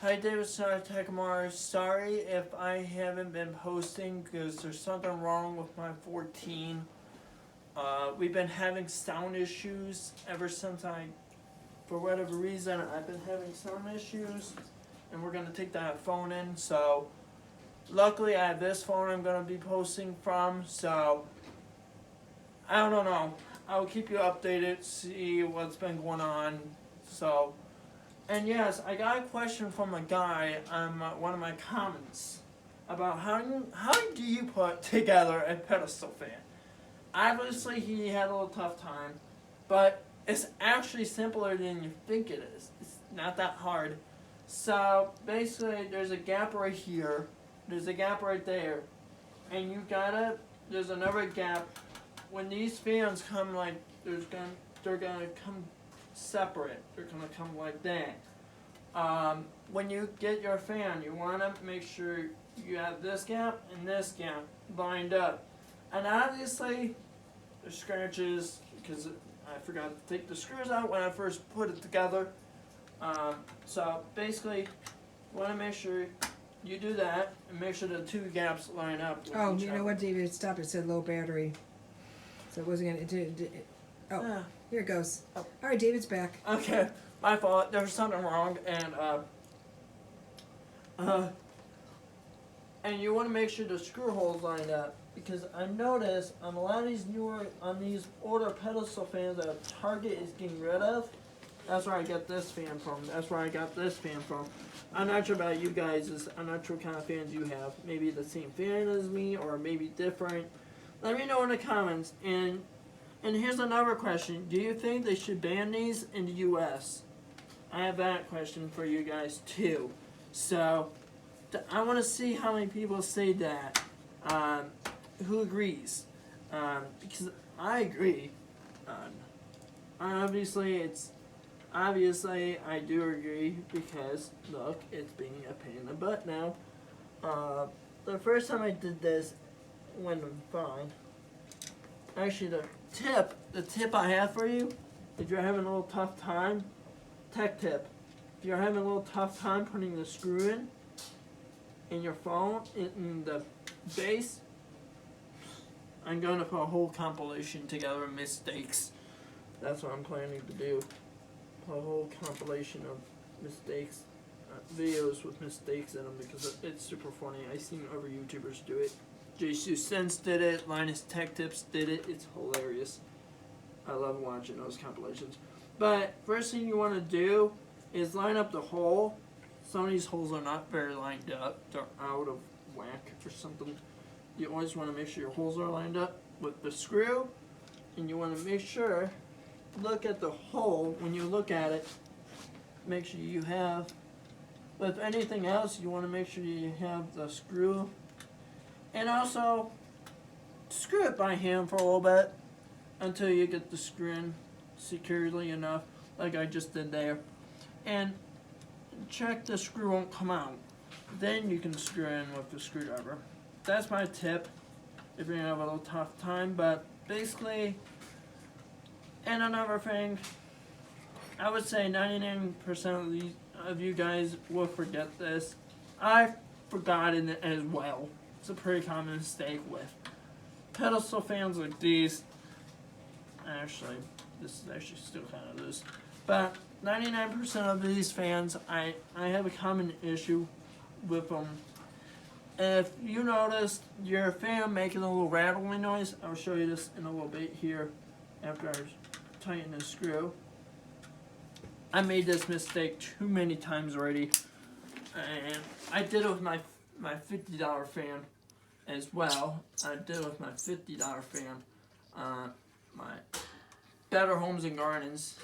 Hi David Techmar. Sorry if I haven't been posting because there's something wrong with my 14. We've been having sound issues ever since for whatever reason, I've been having sound issues, and we're gonna take that phone in. So, luckily I have this phone I'm gonna be posting from. So, I don't know. I'll keep you updated, see what's been going on. So. And yes, I got a question from a guy on one of my comments about how do you put together a pedestal fan? Obviously, he had a little tough time, but it's actually simpler than you think it is. It's not that hard. So basically, there's a gap right here, there's a gap right there, and there's another gap. When these fans come they're gonna come separate. They're gonna come like that. When you get your fan, you want to make sure you have this gap and this gap lined up. And obviously, there's scratches because I forgot to take the screws out when I first put it together. So basically, you want to make sure you do that and make sure the two gaps line up. Oh, you know what, David? Stop. It said low battery. So it wasn't going to... Oh, here it goes. Oh. All right, David's back. Okay, my fault. There's something wrong, and you want to make sure the screw holes line up, because I noticed on a lot of these older pedestal fans that Target is getting rid of. That's where I get this fan from. That's where I got this fan from. I'm not sure about you guys. I'm not sure what kind of fans you have. Maybe the same fan as me, or maybe different. Let me know in the comments. And here's another question. Do you think they should ban these in the U.S.? I have that question for you guys too. So, I want to see how many people say that. Who agrees? Because I agree. Obviously, I do agree because, look, it's being a pain in the butt now. The first time I did this went fine. Actually, the tip I have for you, if you're having a little tough time, tech tip. If you're having a little tough time putting the screw in your phone, in the base, I'm going to put a whole compilation together of mistakes. That's what I'm planning to do. Put a whole compilation of mistakes, videos with mistakes in them, because it's super funny. I've seen other YouTubers do it. Jesus Sense did it, Linus Tech Tips did it. It's hilarious. I love watching those compilations. But first thing you want to do is line up the hole. Some of these holes are not very lined up. They're out of whack or something. You always want to make sure your holes are lined up with the screw. And you want to make sure, look at the hole. When you look at it, make sure you have, with anything else, you want to make sure you have the screw. And also, screw it by hand for a little bit until you get the screw in securely enough, like I just did there. And check the screw won't come out. Then you can screw in with the screwdriver. That's my tip if you're gonna have a little tough time. But basically, and another thing, I would say 99% of you guys will forget this. I've forgotten it as well. It's a pretty common mistake with pedestal fans like these. Actually, this is actually still kind of loose. But 99% of these fans, I have a common issue with them. If you notice your fan making a little rattling noise, I'll show you this in a little bit here after I tighten the screw. I made this mistake too many times already, and I did it with my $50 fan as well. I did it with my $50 fan, my Better Homes and Gardens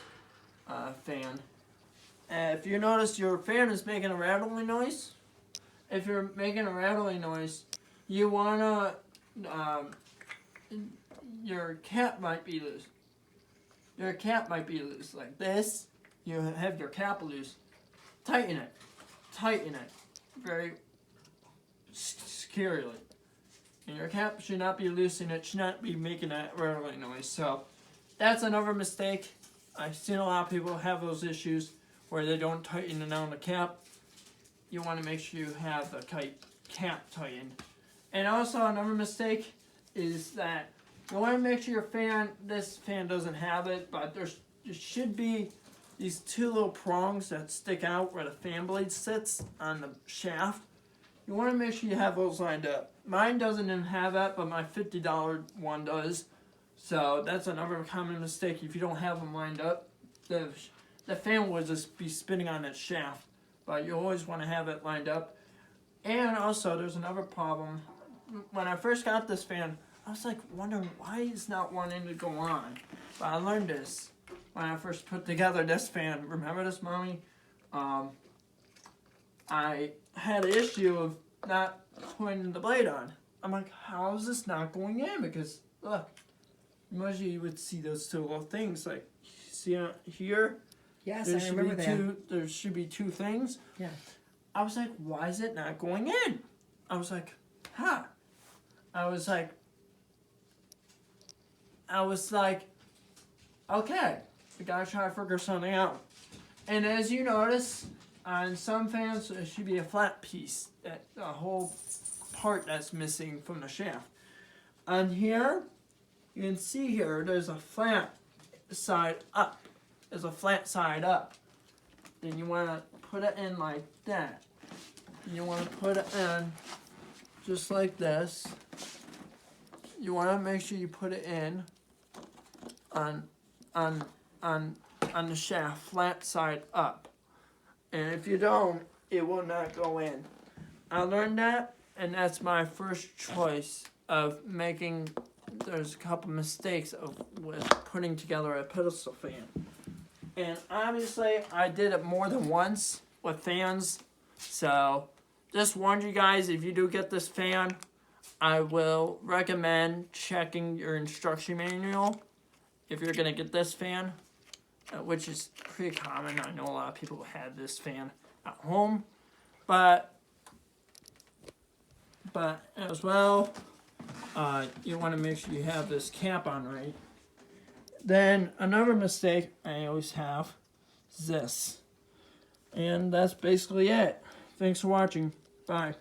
fan. If you notice your fan is making a rattling noise, if you're making a rattling noise, you wanna, your cap might be loose. Your cap might be loose like this. You have your cap loose. Tighten it very securely. And your cap should not be loose, and it should not be making that rattling noise. So that's another mistake. I've seen a lot of people have those issues where they don't tighten it on the cap. you want to make sure you have the cap tightened. And also another mistake is that you want to make sure your this fan doesn't have it, but there should be these two little prongs that stick out where the fan blade sits on the shaft. You want to make sure you have those lined up. Mine doesn't even have that, but my $50 one does. So that's another common mistake. If you don't have them lined up, the fan will just be spinning on that shaft. But you always want to have it lined up. And also, there's another problem. When I first got this fan, I was like wondering why it's not wanting to go on. But I learned this when I first put together this fan. Remember this, Mommy? I had an issue of not putting the blade on. I'm like, how is this not going in? Because look, usually you would see those two little things. Like, see here? Yes, I remember that. There should be two things. Yeah. I was like, why is it not going in? I was like, huh. I was like, okay, we gotta try to figure something out. And as you notice, on some fans, there should be a flat piece, a whole part that's missing from the shaft. On here, you can see here, there's a flat side up. There's a flat side up. Then you want to put it in like that. And you want to put it in just like this. You want to make sure you put it in on the shaft, flat side up. And if you don't, it will not go in. I learned that, and that's my first choice of making. There's a couple mistakes with putting together a pedestal fan. And obviously, I did it more than once with fans. So, just warned you guys, if you do get this fan, I will recommend checking your instruction manual if you're going to get this fan, which is pretty common. I know a lot of people have this fan at home. But as well, you want to make sure you have this cap on right. Then another mistake I always have is this. And that's basically it. Thanks for watching. Bye.